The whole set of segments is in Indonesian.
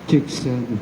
Cek satu.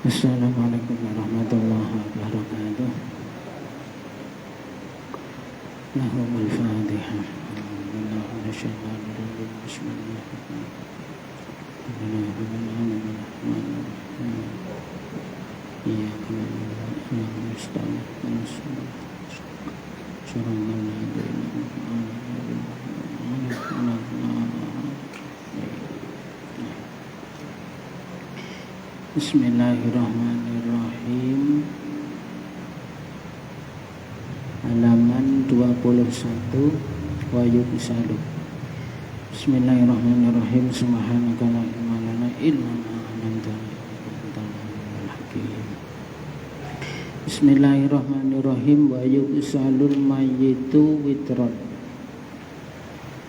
Assalamualaikum warahmatullahi wabarakatuh. Lahumul Fatihah. Bismillahirrahmanirrahim. Halaman 21 wa yuqsalu. Bismillahirrahmanirrahim. Subhanaka la ilma lana illa ma 'allamtana innaka antal alimul hakim. Bismillahirrahmanirrahim. Wa yuqsalul mayyitu witron.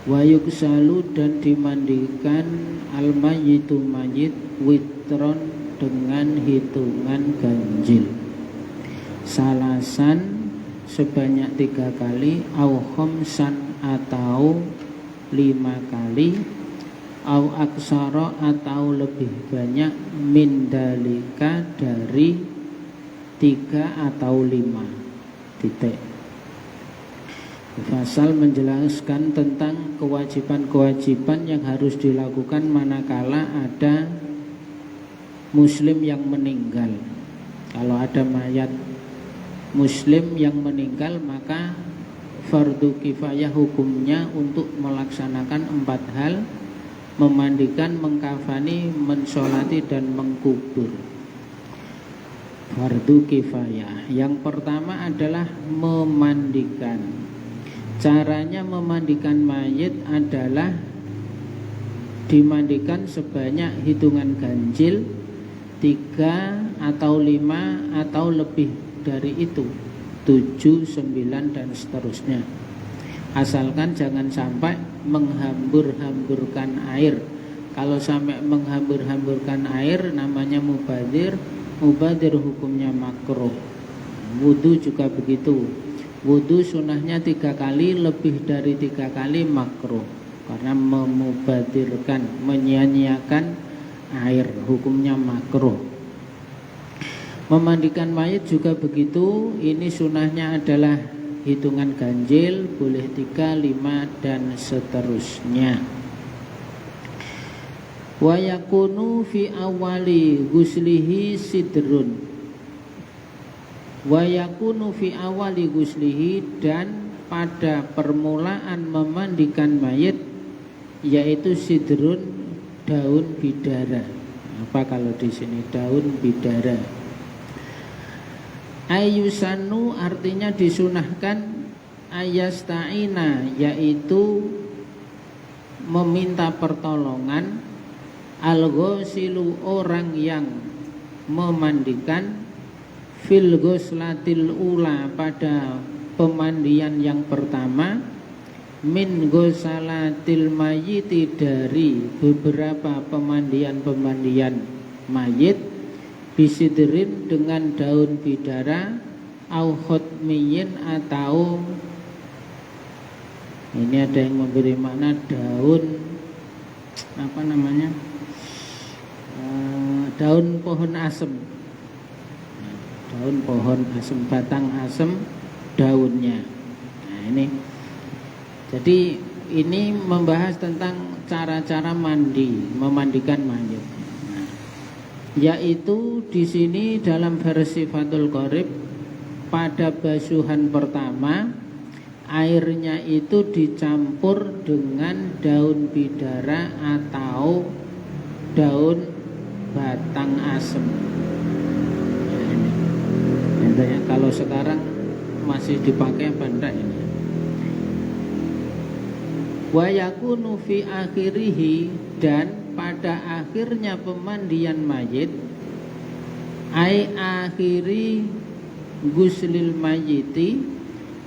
Wa yuqsalu dan dimandikan al mayyitu mayyit witron dengan hitungan ganjil salasan sebanyak 3 kali au khamsan atau 5 kali au aksara atau lebih banyak min dalika dari 3 atau 5 titik. Fasal menjelaskan tentang kewajiban-kewajiban yang harus dilakukan manakala ada muslim yang meninggal. Kalau ada mayat muslim yang meninggal, maka fardu kifayah hukumnya untuk melaksanakan 4 hal: memandikan, mengkafani, mensolati, dan mengkubur. Fardu kifayah. Yang pertama adalah memandikan. Caranya memandikan mayit adalah dimandikan sebanyak hitungan ganjil 3 atau 5 atau lebih dari itu, 7, 9 dan seterusnya. Asalkan jangan sampai menghambur-hamburkan air. Kalau sampai menghambur-hamburkan air namanya mubadir. Mubadir hukumnya makruh. Wudu juga begitu. Wudu sunahnya 3 kali, lebih dari 3 kali makruh, karena memubadirkan, menyia-nyiakan air, hukumnya makruh. Memandikan mayit juga begitu. Ini sunahnya adalah hitungan ganjil, boleh 3, 5 dan seterusnya. Wa yakunu fi awali ghuslihi sidrun. Wa yakunu fi awali ghuslihi, dan pada permulaan memandikan mayit yaitu sidrun, daun bidara. Apa kalau di sini daun bidara? Ayusanu artinya disunahkan, ayasta'ina yaitu meminta pertolongan, al-ghosilu orang yang memandikan, fil ghuslatil ula pada pemandian yang pertama, min ghusalatil mayyiti dari beberapa pemandian-pemandian mayit, bisidrin dengan daun bidara, au khotmiyin atau ini ada yang memberi makna daun apa namanya, daun pohon asem. Daun pohon asem, batang asem, daunnya. Nah ini, jadi ini membahas tentang cara-cara memandikan mayit. Nah, yaitu di sini dalam versi Fathul Qorib pada basuhan pertama airnya itu dicampur dengan daun bidara atau daun batang asem. Ya, kalau sekarang masih dipakai apa enggak ini? Wa yakunu fi akhirihi, dan pada akhirnya pemandian mayit, ai akhiri guslil mayiti,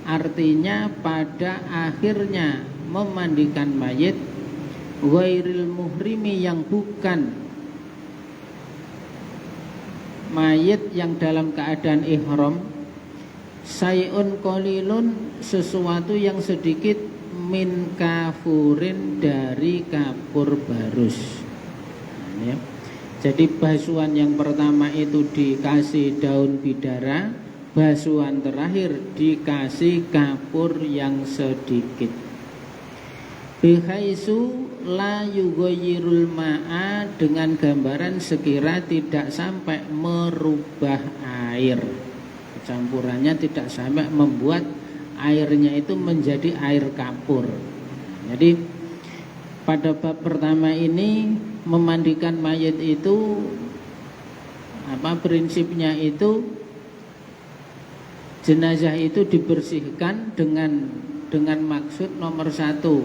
artinya pada akhirnya memandikan mayit, ghairil muhrimi, yang bukan mayit yang dalam keadaan ihram, sayun qalilun, sesuatu yang sedikit, min kafurin, dari kapur barus. Nah, ya. Jadi basuhan yang pertama itu dikasih daun bidara, basuhan terakhir dikasih kapur yang sedikit. Bihaisu la yugoyirul ma'a, dengan gambaran sekira tidak sampai merubah air, campurannya tidak sampai membuat airnya itu menjadi air kapur. Jadi pada bab pertama ini memandikan mayit itu prinsipnya itu jenazah itu dibersihkan dengan maksud nomor satu,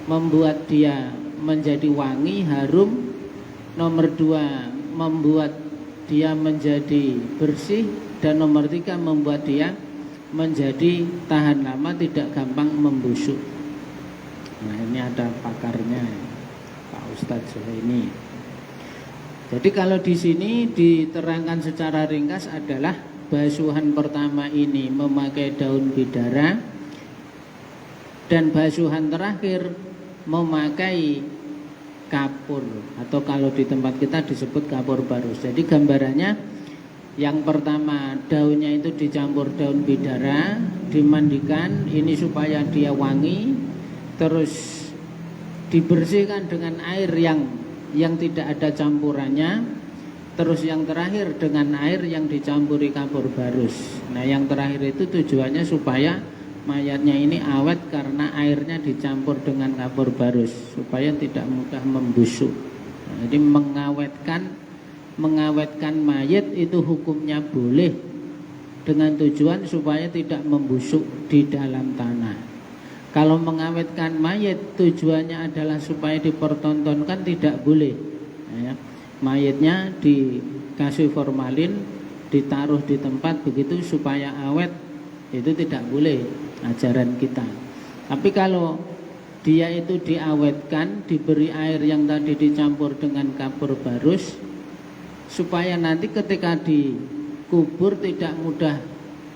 membuat dia menjadi wangi, harum. Nomor dua, membuat dia menjadi bersih. Dan nomor tiga, membuat dia menjadi tahan lama, tidak gampang membusuk. Nah ini ada pakarnya, Pak Ustadz Zuhaini. Jadi kalau di sini diterangkan secara ringkas adalah basuhan pertama ini memakai daun bidara, dan basuhan terakhir memakai kapur, atau kalau di tempat kita disebut kapur barus. Jadi gambarannya yang pertama daunnya itu dicampur daun bidara, dimandikan ini supaya dia wangi, terus dibersihkan dengan air yang tidak ada campurannya, terus yang terakhir dengan air yang dicampuri kapur barus. Nah yang terakhir itu tujuannya supaya mayatnya ini awet karena airnya dicampur dengan kapur barus, supaya tidak mudah membusuk. Nah, jadi mengawetkan mayat itu hukumnya boleh, dengan tujuan supaya tidak membusuk di dalam tanah. Kalau mengawetkan mayat tujuannya adalah supaya dipertontonkan, tidak boleh. Nah, ya. Mayatnya dikasih formalin, ditaruh di tempat begitu supaya awet, itu tidak boleh ajaran kita. Tapi kalau dia itu diawetkan, diberi air yang tadi dicampur dengan kapur barus, supaya nanti ketika dikubur tidak mudah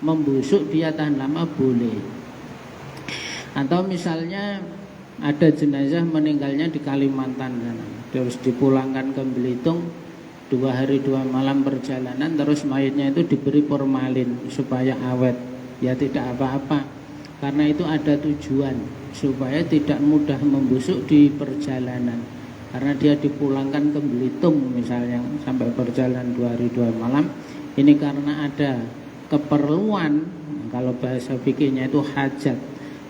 membusuk, dia tahan lama, boleh. Atau misalnya ada jenazah meninggalnya di Kalimantan sana, terus dipulangkan ke Belitung, 2 hari 2 malam perjalanan, terus mayatnya itu diberi formalin supaya awet. Ya tidak apa-apa, karena itu ada tujuan supaya tidak mudah membusuk di perjalanan. Karena dia dipulangkan ke Belitung misalnya, sampai perjalanan 2 hari 2 malam, ini karena ada keperluan, kalau bahasa fikihnya itu hajat,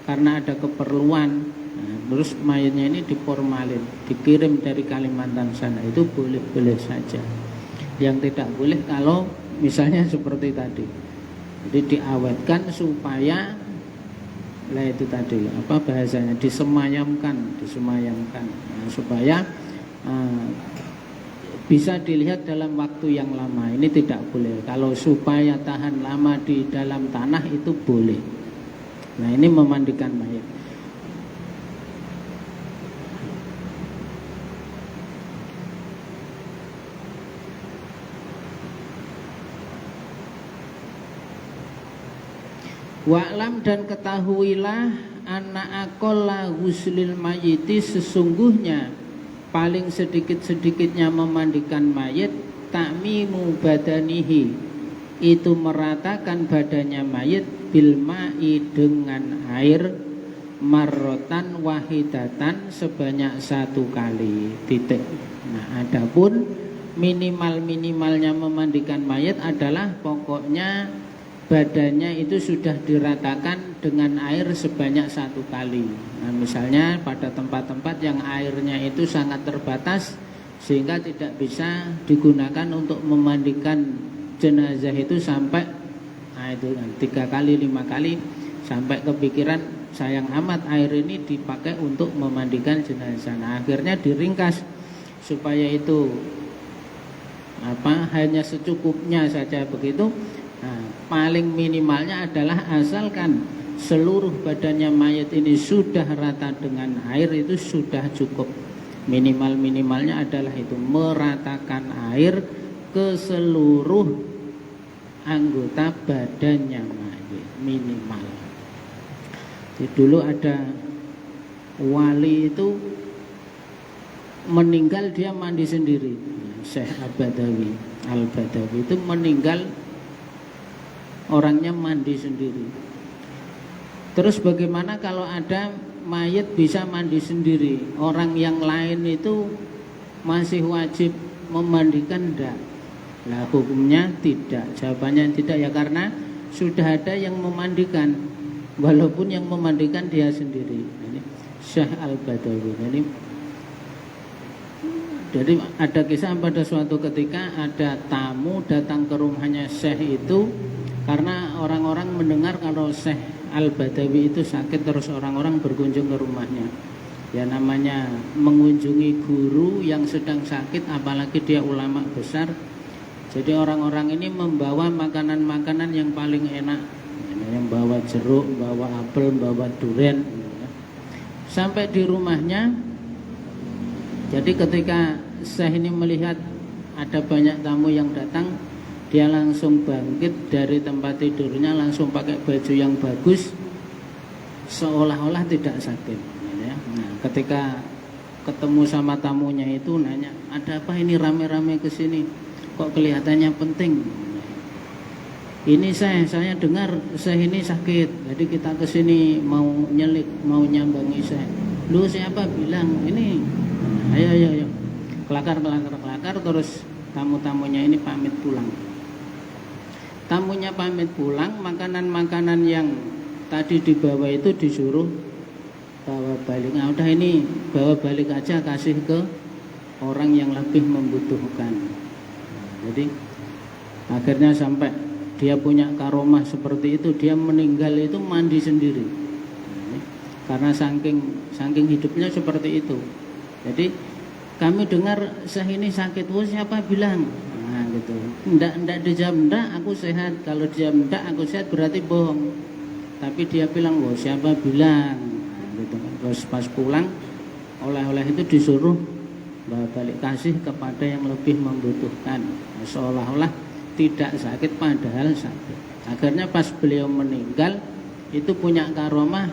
karena ada keperluan. Nah, terus mayatnya ini diformalin, dikirim dari Kalimantan sana, itu boleh-boleh saja. Yang tidak boleh kalau misalnya seperti tadi, jadi diawetkan supaya itu tadi bahasanya disemayamkan, nah, supaya bisa dilihat dalam waktu yang lama. Ini tidak boleh. Kalau supaya tahan lama di dalam tanah itu boleh. Nah ini memandikan mayat. Wa'lam, dan ketahuilah, anak akola guslil mayiti, sesungguhnya paling sedikit-sedikitnya memandikan mayit, ta'mimu badanihi, itu meratakan badannya mayit, bil ma'i dengan air, marrotan wahidatan sebanyak 1 kali, titik. Nah, adapun minimalnya memandikan mayit adalah pokoknya badannya itu sudah diratakan dengan air sebanyak 1 kali. Nah, misalnya pada tempat-tempat yang airnya itu sangat terbatas sehingga tidak bisa digunakan untuk memandikan jenazah itu sampai 3 kali 5 kali, sampai kepikiran sayang amat air ini dipakai untuk memandikan jenazah. Nah, akhirnya diringkas supaya itu hanya secukupnya saja begitu. Nah, paling minimalnya adalah asalkan seluruh badannya mayit ini sudah rata dengan air, itu sudah cukup. Minimalnya adalah itu, meratakan air ke seluruh anggota badannya mayit, minimal. Jadi dulu ada wali itu meninggal, dia mandi sendiri. Syekh Al-Badawi itu meninggal, orangnya mandi sendiri. Terus bagaimana kalau ada mayit bisa mandi sendiri, orang yang lain itu masih wajib memandikan enggak? Nah, hukumnya tidak. Jawabannya tidak ya, karena sudah ada yang memandikan, walaupun yang memandikan dia sendiri. Ini Syekh Al-Badawi. Jadi ada kisah pada suatu ketika ada tamu datang ke rumahnya Syekh itu, karena orang-orang mendengar kalau Syekh Al-Badawi itu sakit, terus orang-orang berkunjung ke rumahnya. Ya, namanya mengunjungi guru yang sedang sakit, apalagi dia ulama besar. Jadi orang-orang ini membawa makanan-makanan yang paling enak, yang bawa jeruk, bawa apel, bawa durian. Sampai di rumahnya, jadi ketika Syekh ini melihat ada banyak tamu yang datang, dia langsung bangkit dari tempat tidurnya, langsung pakai baju yang bagus, seolah-olah tidak sakit. Nah, ketika ketemu sama tamunya itu nanya, ada apa ini rame-rame ke sini? Kok kelihatannya penting? Ini saya dengar Syekh ini sakit, jadi kita ke sini mau nyelik, mau nyambangi Syekh. Lu siapa bilang ini? Ayo. Kelakar, terus tamu-tamunya ini pamit pulang. Tamunya pamit pulang, makanan-makanan yang tadi dibawa itu disuruh bawa balik. Nah, udah ini bawa balik aja, kasih ke orang yang lebih membutuhkan. Jadi akhirnya sampai dia punya karomah seperti itu, dia meninggal itu mandi sendiri. Karena saking hidupnya seperti itu. Jadi kami dengar Syekh ini sakit, siapa bilang? Nah, gitu. Ndak dijawab, ndak, aku sehat. Kalau dia ndak, aku sehat, berarti bohong. Tapi dia bilang, siapa bilang? Nah, gitu. Terus pas pulang, oleh-oleh itu disuruh bawa balik, kasih kepada yang lebih membutuhkan. Nah, seolah-olah tidak sakit, padahal sakit. Akhirnya pas beliau meninggal, itu punya karomah,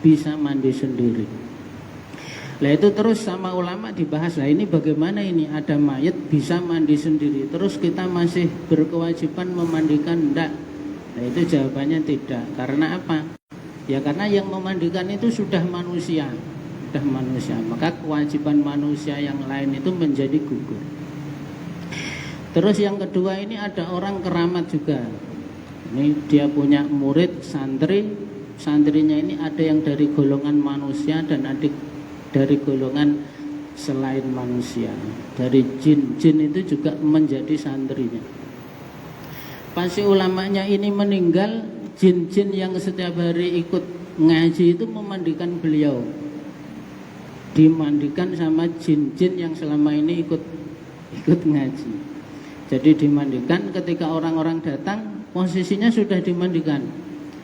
bisa mandi sendiri. Nah, itu terus sama ulama dibahas. Lah, ini bagaimana ini ada mayat bisa mandi sendiri, terus kita masih berkewajiban memandikan enggak? Nah, itu jawabannya tidak. Karena apa? Ya karena yang memandikan itu sudah manusia. Maka kewajiban manusia yang lain itu menjadi gugur. Terus yang kedua, ini ada orang keramat juga. Ini dia punya murid santri, santrinya ini ada yang dari golongan manusia dan ada dari golongan selain manusia, dari jin itu juga menjadi santrinya. Pas ulamanya ini meninggal, jin-jin yang setiap hari ikut ngaji itu memandikan beliau, dimandikan sama jin-jin yang selama ini ikut ngaji. Jadi dimandikan, ketika orang-orang datang posisinya sudah dimandikan.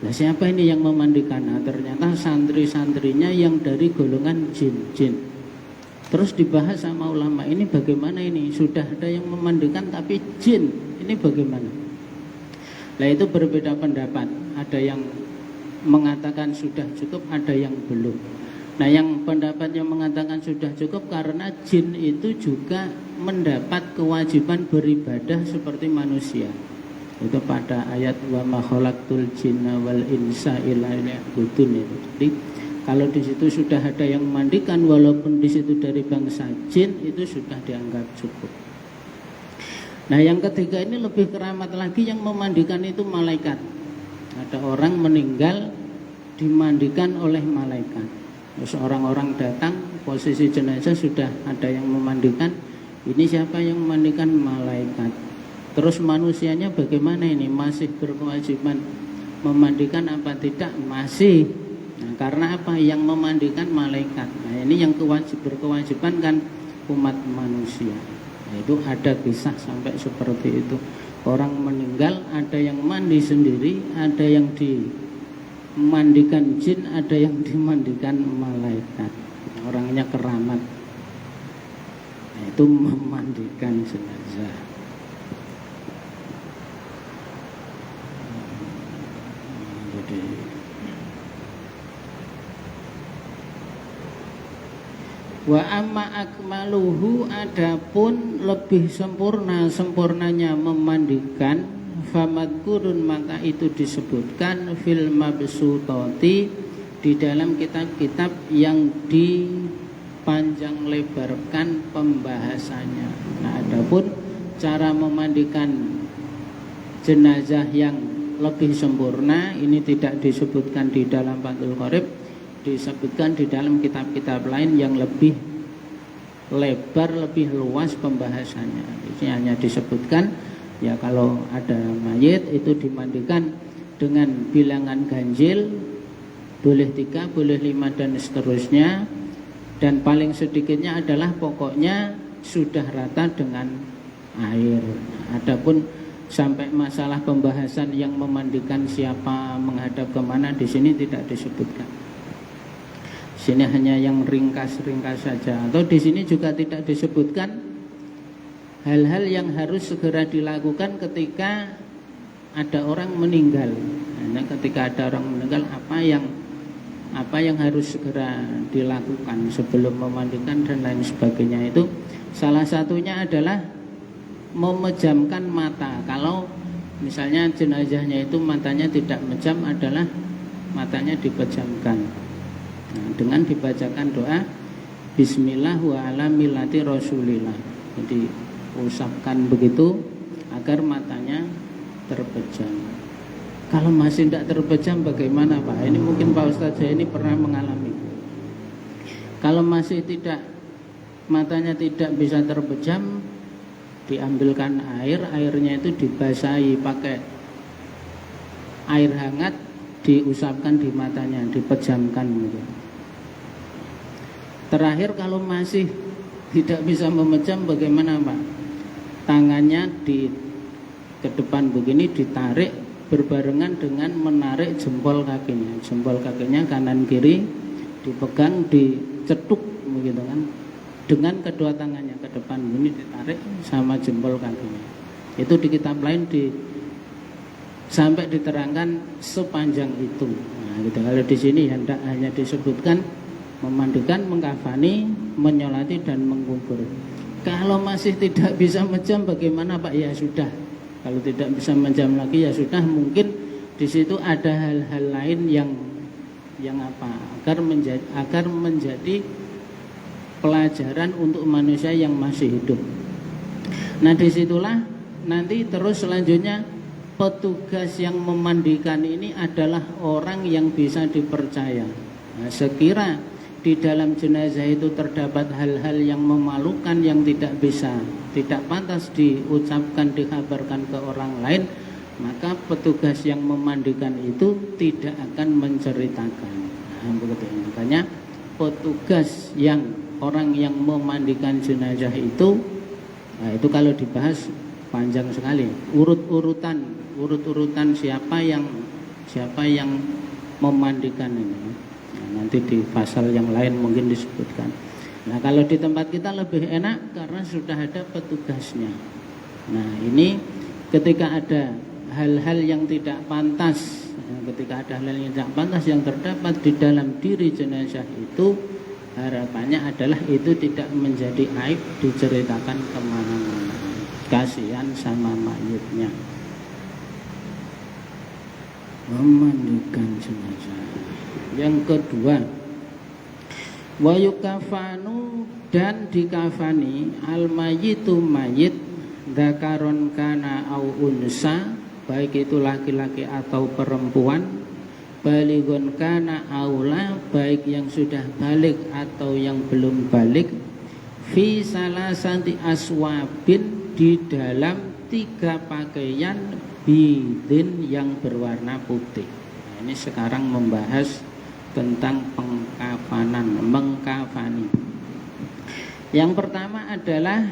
Nah, siapa ini yang memandikan? Nah, ternyata santri-santrinya yang dari golongan jin. Terus dibahas sama ulama, ini bagaimana ini? Sudah ada yang memandikan tapi jin, ini bagaimana? Nah, itu berbeda pendapat. Ada yang mengatakan sudah cukup, ada yang belum. Nah, yang pendapat yang mengatakan sudah cukup karena jin itu juga mendapat kewajiban beribadah seperti manusia. Itu pada ayat wa ma khalaqtul jinna wal insa illa liya'budun itu. Jadi kalau di situ sudah ada yang memandikan walaupun di situ dari bangsa jin itu sudah dianggap cukup. Nah, yang ketiga ini lebih keramat lagi, yang memandikan itu malaikat. Ada orang meninggal dimandikan oleh malaikat. Terus orang-orang datang, posisi jenazah sudah ada yang memandikan. Ini siapa yang memandikan? Malaikat. Terus manusianya bagaimana ini? Masih berkewajiban memandikan apa tidak? Masih. Nah, karena apa? Yang memandikan malaikat. Nah, ini yang berkewajiban kan umat manusia. Nah, itu ada kisah sampai seperti itu. Orang meninggal, ada yang mandi sendiri, ada yang dimandikan jin, ada yang dimandikan malaikat. Orangnya keramat. Nah, itu memandikan jenazah. Jadi wa amma akmaluhu, adapun lebih sempurnanya memandikan, famadkurun, maka itu disebutkan fil mabsutoti, di dalam kitab-kitab yang dipanjang lebarkan pembahasannya. Nah, adapun cara memandikan jenazah yang lebih sempurna ini tidak disebutkan di dalam Fathul Qorib, disebutkan di dalam kitab-kitab lain yang lebih lebar, lebih luas pembahasannya. Ini hanya disebutkan ya kalau ada mayit itu dimandikan dengan bilangan ganjil, boleh 3, boleh 5 dan seterusnya, dan paling sedikitnya adalah pokoknya sudah rata dengan air. Adapun sampai masalah pembahasan yang memandikan siapa, menghadap kemana, di sini tidak disebutkan. Sini hanya yang ringkas-ringkas saja. Atau di sini juga tidak disebutkan hal-hal yang harus segera dilakukan ketika ada orang meninggal. Nah, ketika ada orang meninggal, apa yang harus segera dilakukan sebelum memandikan dan lain sebagainya. Itu salah satunya adalah memejamkan mata. Kalau misalnya jenazahnya itu matanya tidak mejam, adalah matanya dipejamkan. Nah, dengan dibacakan doa Bismillah wa ala millati Rasulillah. Jadi usapkan begitu agar matanya terpejam. Kalau masih tidak terpejam bagaimana Pak? Ini mungkin Pak Ustadz saya ini pernah mengalami. Kalau masih tidak, matanya tidak bisa terpejam, diambilkan airnya itu dibasahi pakai air hangat, diusapkan di matanya, dipejamkan gitu. Terakhir kalau masih tidak bisa memejam bagaimana Pak? Tangannya ke depan begini ditarik berbarengan dengan menarik jempol kakinya. Jempol kakinya kanan kiri dipegang, dicetuk begitu kan. Dengan kedua tangannya ke depan begini ditarik sama jempol kakinya. Itu di kitab lain sampai diterangkan sepanjang itu. Nah, gitu. Kalau di sini hanya disebutkan memandikan, mengkafani, menyolati dan mengkubur. Kalau masih tidak bisa mejam bagaimana Pak? Ya sudah. Kalau tidak bisa mejam lagi ya sudah, mungkin di situ ada hal-hal lain yang apa? Agar menjadi pelajaran untuk manusia yang masih hidup. Nah, disitulah nanti terus selanjutnya petugas yang memandikan ini adalah orang yang bisa dipercaya. Nah, sekira di dalam jenazah itu terdapat hal-hal yang memalukan yang tidak pantas diucapkan, dikabarkan ke orang lain, maka petugas yang memandikan itu tidak akan menceritakan. Nah, begitu. Makanya petugas orang yang memandikan jenazah itu, nah itu kalau dibahas panjang sekali. Urut-urutan siapa yang memandikan ini. Nanti di pasal yang lain mungkin disebutkan. Nah, kalau di tempat kita lebih enak karena sudah ada petugasnya. Nah, ini ketika ada hal-hal yang tidak pantas, yang terdapat di dalam diri jenazah itu, harapannya adalah itu tidak menjadi aib diceritakan kemana-mana. Kasihan sama mayitnya. Memandikan jenazah. Yang kedua, wa yukafanu, dan dikafani al mayitu mayit dzakaron kana au unsa, baik itu laki-laki atau perempuan, balighun kana aula, baik yang sudah balik atau yang belum balik, fi salasati aswabin, di dalam 3 pakaian bidin yang berwarna putih. Nah, ini sekarang membahas tentang pengkafanan, mengkafani. Yang pertama adalah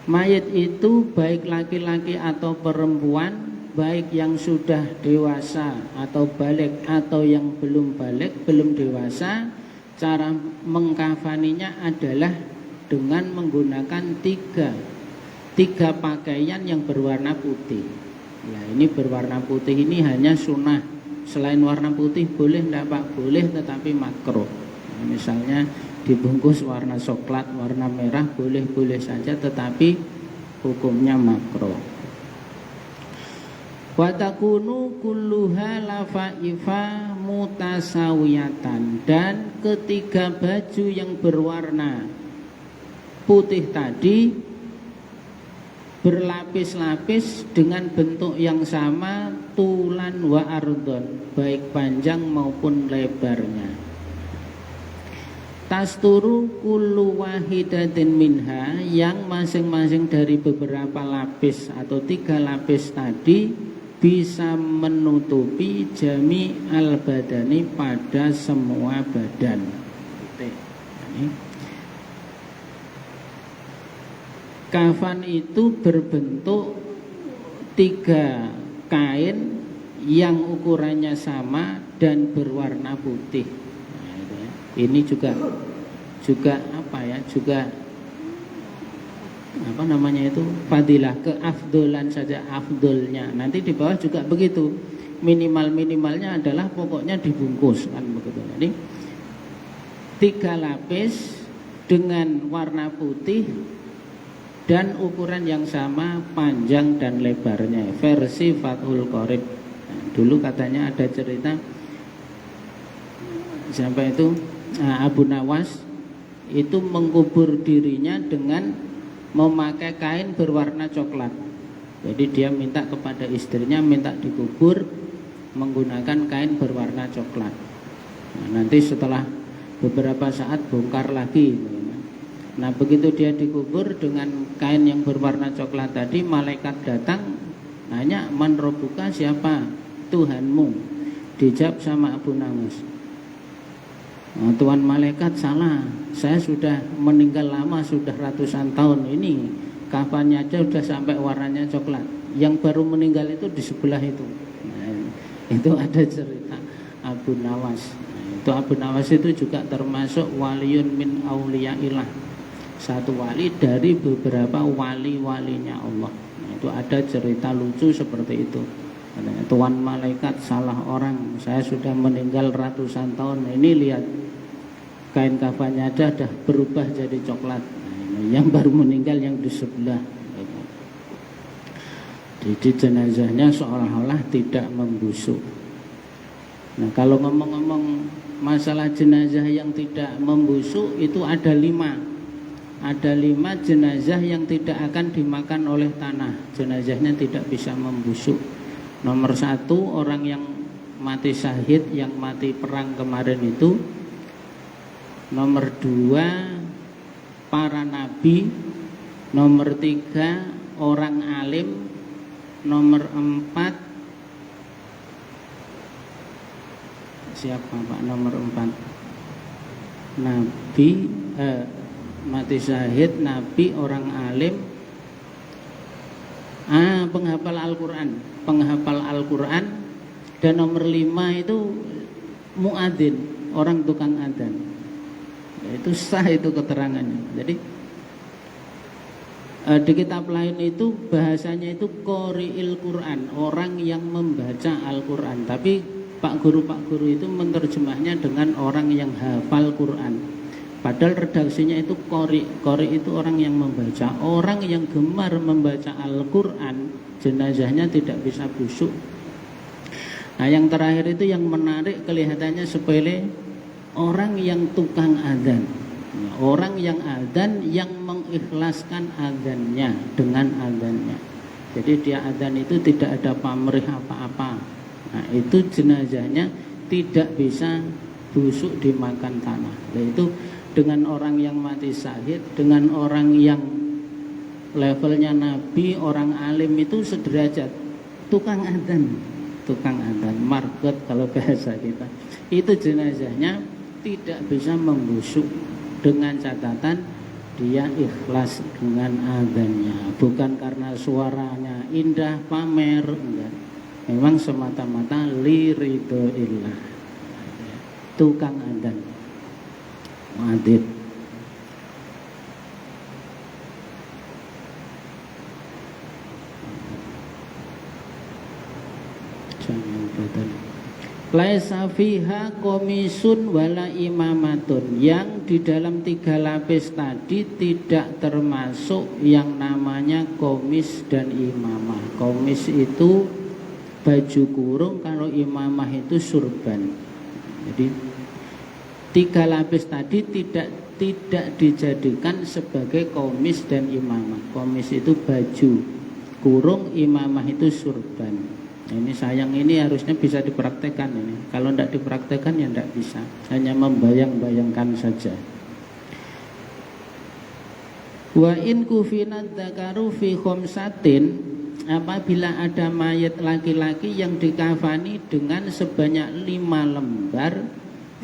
mayit itu baik laki-laki atau perempuan, baik yang sudah dewasa atau balik atau yang belum balik, belum dewasa, cara mengkafaninya adalah dengan menggunakan tiga pakaian yang berwarna putih. Ya, ini berwarna putih ini hanya sunnah. Selain warna putih boleh enggak Pak? Boleh, tetapi makruh. Nah, misalnya dibungkus warna coklat, warna merah, boleh-boleh saja, tetapi hukumnya makruh. Wa takunu kulluha lafaifa mutasawiyatan, dan ketiga baju yang berwarna putih tadi berlapis-lapis dengan bentuk yang sama, tulan wa ardon, baik panjang maupun lebarnya. Tasturu kullu wahidatin minha, yang masing-masing dari beberapa lapis atau 3 lapis tadi bisa menutupi jami al-badani, pada semua badan. Kafan itu berbentuk 3 kain yang ukurannya sama dan berwarna putih. Nah, itu ya. Ini juga apa ya? Juga apa namanya itu? Fadilah, keafdolan saja, afdolnya. Nanti di bawah juga begitu. Minimalnya adalah pokoknya dibungkus kan begitu. Jadi 3 lapis dengan warna putih dan ukuran yang sama, panjang dan lebarnya, versi Fathul Qorib. Nah, dulu katanya ada cerita siapa itu, Abu Nawas itu mengkubur dirinya dengan memakai kain berwarna coklat. Jadi dia minta kepada istrinya minta dikubur menggunakan kain berwarna coklat. Nah, nanti setelah beberapa saat bongkar lagi. Nah, begitu dia dikubur dengan kain yang berwarna coklat tadi, malaikat datang nanya, man robbuka, siapa Tuhanmu? Dijawab sama Abu Nawas, nah, Tuhan malaikat, salah, saya sudah meninggal lama, sudah ratusan tahun, ini kafannya aja sudah sampai warnanya coklat, yang baru meninggal itu di sebelah itu. Nah, itu ada cerita Abu Nawas. Nah, itu Abu Nawas itu juga termasuk waliyun min auliyaillah, satu wali dari beberapa wali-walinya Allah. Nah, itu ada cerita lucu seperti itu. Tuan malaikat, salah orang, saya sudah meninggal ratusan tahun, ini lihat kain kafannya aja dah berubah jadi coklat. Nah, yang baru meninggal yang di sebelah. Jadi jenazahnya seolah-olah tidak membusuk. Nah, kalau ngomong-ngomong masalah jenazah yang tidak membusuk, itu ada 5. Ada 5 jenazah yang tidak akan dimakan oleh tanah. Jenazahnya tidak bisa membusuk. Nomor 1, orang yang mati syahid, yang mati perang kemarin itu. Nomor 2, para nabi. Nomor 3, orang alim. Nomor 4, siapa Pak nomor 4? Nabi, mati syahid, nabi, orang alim, penghafal Al-Quran, dan nomor 5 itu muadzin, orang tukang adzan. Itu sah itu keterangannya. Jadi di kitab lain itu bahasanya itu qori'il Quran, orang yang membaca Al-Quran. Tapi Pak guru itu menerjemahnya dengan orang yang hafal Quran. Padahal redaksinya itu qori. Qori itu orang yang membaca. Orang yang gemar membaca Al-Quran, jenazahnya tidak bisa busuk. Nah, yang terakhir itu yang menarik, kelihatannya sepele, orang yang tukang adzan. Orang yang adzan yang mengikhlaskan adzannya dengan adzannya. Jadi dia adzan itu tidak ada pamrih apa-apa. Nah, itu jenazahnya tidak bisa busuk dimakan tanah. Yaitu dengan orang yang mati syahid, dengan orang yang levelnya nabi, orang alim itu sederajat. Tukang adzan, market kalau bahasa kita. Itu jenazahnya tidak bisa membusuk dengan catatan dia ikhlas dengan adzannya, bukan karena suaranya indah pamer, enggak. Memang semata-mata liridhoillah. Tukang adzan. Muadzin. Laisa fiha komisun wala imamatun, yang di dalam 3 lapis tadi tidak termasuk yang namanya komis dan imamah. Komis itu baju kurung, kalau imamah itu surban. Jadi 3 lapis tadi tidak dijadikan sebagai komis dan imamah. Komis itu baju kurung, imamah itu surban. Ini sayang, ini harusnya bisa dipraktekkan ini. Kalau tidak dipraktekkan ya tidak bisa, hanya membayang-bayangkan saja. Wa in kufinat dzakaru fi khamsatin, apabila ada mayat laki-laki yang dikafani dengan sebanyak 5 lembar,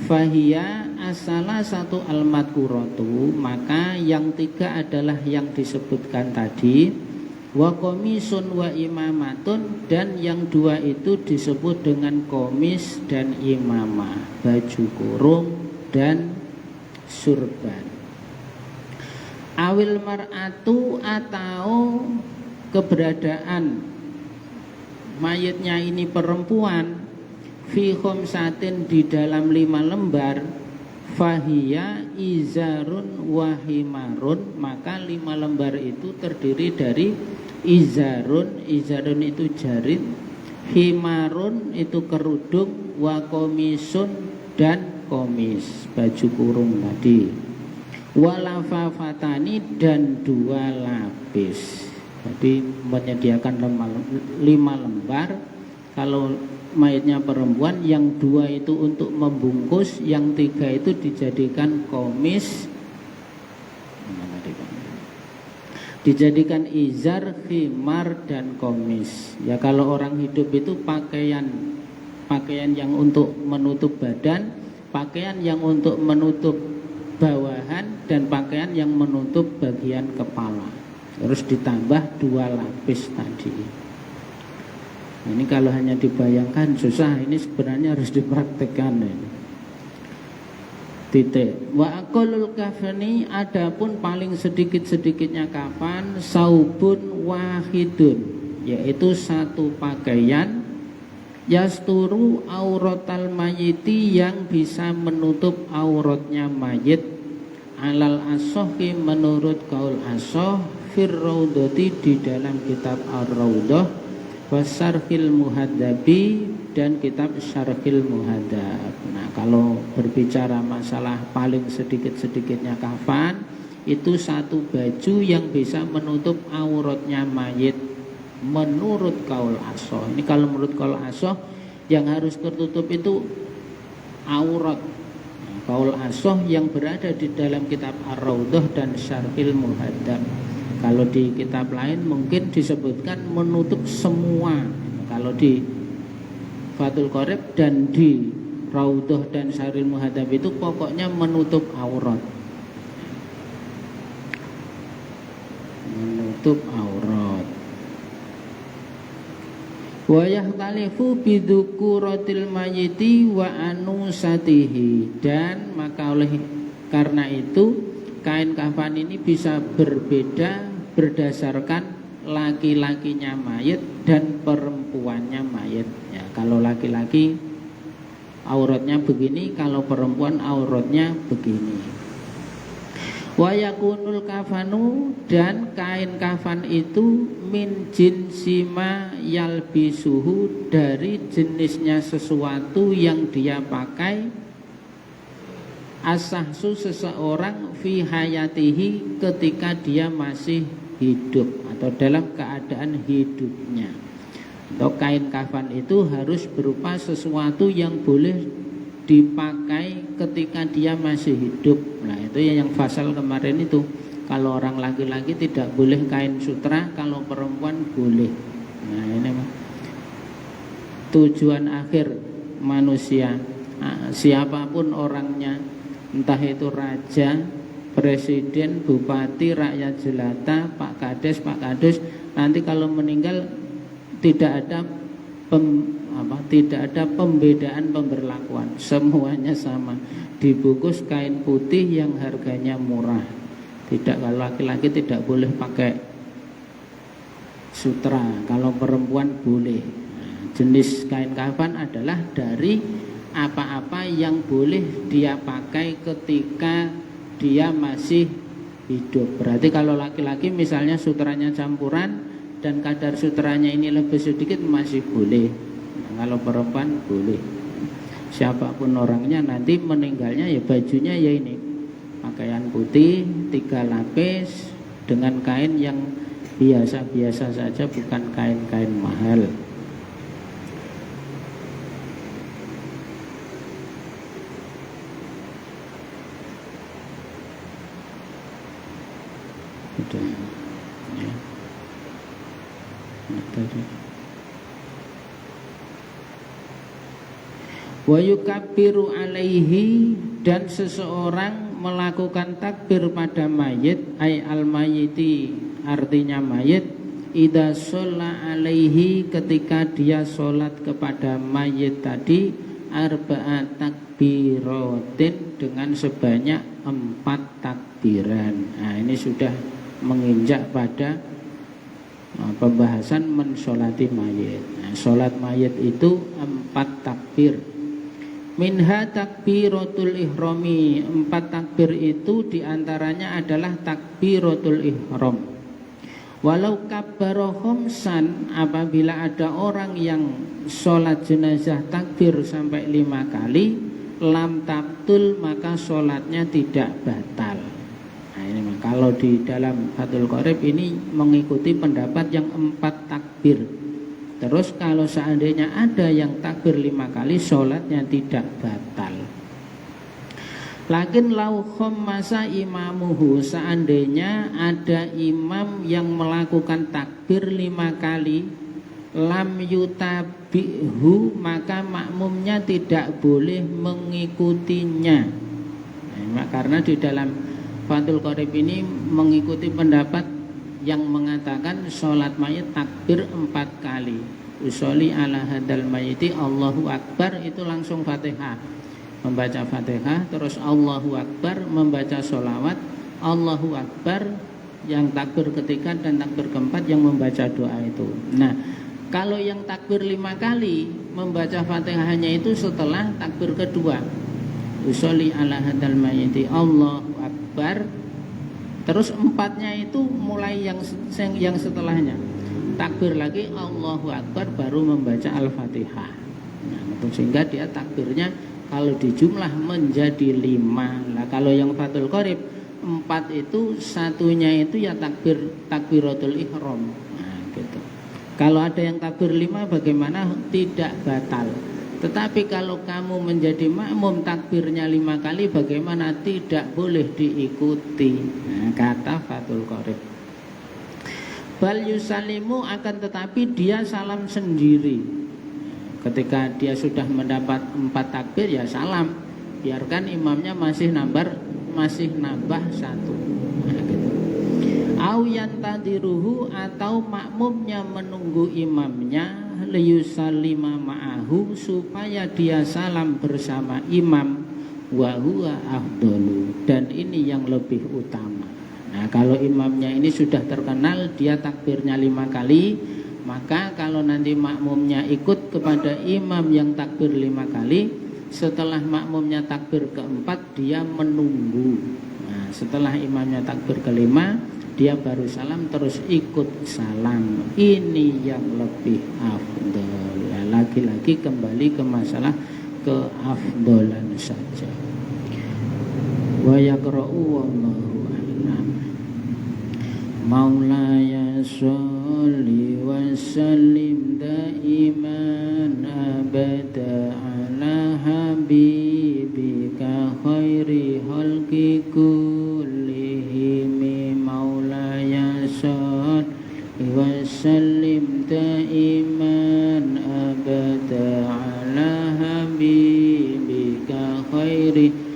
fahiya asala satu al-madkuratu, maka yang 3 adalah yang disebutkan tadi. Wa komisun wa imamatun, dan yang 2 itu disebut dengan komis dan imamah, baju kurung dan surban. Awil mar'atu, atau keberadaan mayatnya ini perempuan, fi khomsatin, di dalam 5 lembar, fahiya izarun wahimarun, maka 5 lembar itu terdiri dari izarun, izarun itu jarit, himarun itu kerudung, wakomisun dan komis, baju kurung tadi, walafafatani dan 2 lapis. Jadi menyediakan 5 lembar. Kalau mayatnya perempuan, yang 2 itu untuk membungkus, yang 3 itu dijadikan komis, dijadikan izar, khimar dan komis. Ya kalau orang hidup itu pakaian yang untuk menutup badan, pakaian yang untuk menutup bawahan, dan pakaian yang menutup bagian kepala. Terus ditambah 2 lapis tadi. Ini kalau hanya dibayangkan susah, ini sebenarnya harus dipraktekkan ini. Titik. Wa aqallul kafani, adapun paling sedikit-sedikitnya kafan, saubun wahidun, yaitu 1 pakaian, yasturu auratal mayiti, yang bisa menutup auratnya mayit, alal asohi, menurut kaul asoh, fir raudhati, di dalam kitab ar-raudhah, wasarhil muhadzabi, dan kitab syarhil muhadzab. Nah, kalau berbicara masalah paling sedikit-sedikitnya kafan, itu 1 baju yang bisa menutup auratnya mayit menurut kaul asoh. Ini kalau menurut kaul asoh, yang harus tertutup itu aurat. Nah, kaul asoh yang berada di dalam kitab ar-raudhah dan syarhil muhadzab. Kalau di kitab lain mungkin disebutkan menutup semua. Kalau di Fathul Qorib dan di Raudhah dan Syarhil Muhadzab itu pokoknya menutup aurat. Menutup aurat. Wa yahtalifu bidzukuratil mayyiti wa anusatihi, dan maka oleh karena itu kain kafan ini bisa berbeda berdasarkan laki-lakinya mayit dan perempuannya mayit. Ya, kalau laki-laki auratnya begini, kalau perempuan auratnya begini. Wa yakunul kafanu, dan kain kafan itu min jinsima yalbisuhu, dari jenisnya sesuatu yang dia pakai, asahsu seseorang fi hayatihi, ketika dia masih hidup atau dalam keadaan hidupnya. Atau kain kafan itu harus berupa sesuatu yang boleh dipakai ketika dia masih hidup. Nah itu yang fasal kemarin itu, kalau orang laki-laki tidak boleh kain sutra, kalau perempuan boleh. Nah ini tujuan akhir manusia, siapapun orangnya, entah itu raja, presiden, bupati, rakyat jelata, Pak Kades, Pak Kadus, nanti kalau meninggal tidak ada tidak ada pembedaan pemberlakuan, semuanya sama, dibungkus kain putih yang harganya murah. Tidak, kalau laki-laki tidak boleh pakai sutra, kalau perempuan boleh. Jenis kain kafan adalah dari apa-apa yang boleh dia pakai ketika dia masih hidup. Berarti kalau laki-laki misalnya sutranya campuran dan kadar sutranya ini lebih sedikit masih boleh. Nah, kalau perempuan boleh. Siapapun orangnya nanti meninggalnya ya bajunya ya ini, pakaian putih 3 lapis dengan kain yang biasa-biasa saja, bukan kain-kain mahal. Sudah ya. Wa yukabbiru alaihi, dan seseorang melakukan takbir pada mayit, ay al mayiti, artinya mayit, idza shalla alaihi, ketika dia sholat kepada mayit tadi, arba'at takbiratin, dengan sebanyak 4 takbiran. Nah ini sudah menginjak pada pembahasan mensolati mayit. Nah, sholat mayit itu 4 takbir. Minha takbiratul ihrami, 4 takbir itu diantaranya adalah takbiratul ihram. Walau kabbara khamsan, apabila ada orang yang sholat jenazah takbir sampai 5 kali, lam tabtul, maka sholatnya tidak batal. Nah ini kalau di dalam Fathul Qorib ini mengikuti pendapat yang 4 takbir. Terus kalau seandainya ada yang takbir 5 kali, sholatnya tidak batal. Lakin lau khammasa imamuhu, seandainya ada imam yang melakukan takbir 5 kali, lam yutabihu, maka makmumnya tidak boleh mengikutinya. Nah, karena di dalam Fathul Qorib ini mengikuti pendapat yang mengatakan sholat mayit takbir 4 kali. Usolli ala hadal mayiti, Allahu Akbar, itu langsung Fatihah, membaca Fatihah, terus Allahu Akbar, membaca sholawat, Allahu Akbar yang takbir ketiga dan takbir keempat yang membaca doa itu. Nah kalau yang takbir 5 kali membaca Fatihahnya itu setelah takbir kedua, usolli ala hadal mayiti, Allahu Akbar, terus 4-nya itu mulai yang setelahnya, takbir lagi Allahu Akbar, baru membaca Al-Fatihah. Nah, sehingga dia takbirnya kalau dijumlah menjadi 5. Nah, kalau yang Fathul Qorib 4 itu, satunya itu ya takbiratul ihram. Nah, gitu. Kalau ada yang takbir 5 bagaimana? Tidak batal. Tetapi kalau kamu menjadi makmum takbirnya 5 kali, bagaimana? Tidak boleh diikuti. Nah, kata Fathul Qorib. Bal yusalimu, akan tetapi dia salam sendiri. Ketika dia sudah mendapat 4 takbir ya salam, biarkan imamnya masih nambah 1. Nah, gitu. Au yantadiruhu, atau makmumnya menunggu imamnya, liyusallima ma'ahu, supaya dia salam bersama imam, wa huwa afdalu, dan ini yang lebih utama. Nah kalau imamnya ini sudah terkenal dia takbirnya 5 kali, maka kalau nanti makmumnya ikut kepada imam yang takbir 5 kali, setelah makmumnya takbir keempat dia menunggu. Nah, setelah imamnya takbir kelima dia baru salam terus ikut salam. Ini yang lebih afdol. Ya, lagi-lagi kembali ke masalah keafdolan saja. Wa yaqra'u wallahu a'lam. Maulaya sholli wa sallim daiman abada ala habibika khairi khalqi kullihim. Maulaya sholli wa sallim daiman abada ala habibika khairi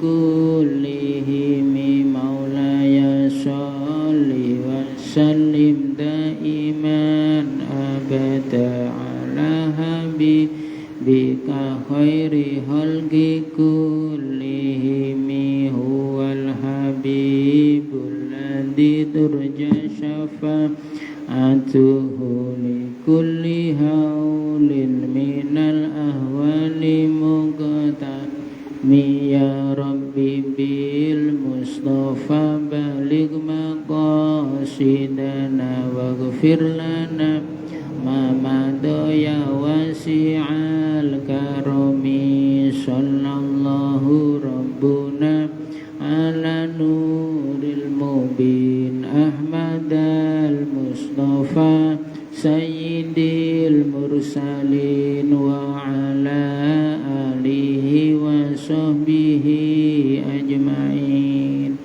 kullihim. Maulaya sholli wa sallim daiman abada ala habibika khairi khalqi kullihim. Huwal habibul ladzi turja syafa'atuhu li kulli haulin minal ahwali muqtami. Ya Rabbi bil Mustafa baligh maqasidana waghfir lana ma madha ya wasi'al karami. Sallallahu rabbuna ala nuril mubin Ahmad al Mustafa sayyidil mursalin wa ala alihi wa sahbihi ajma'in.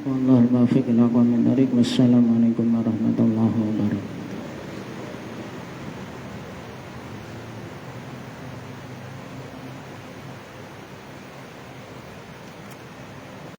Wallahu muwaffiq ila aqwamit thoriq. Wassalamualaikum warahmatullahi wabarakatuh.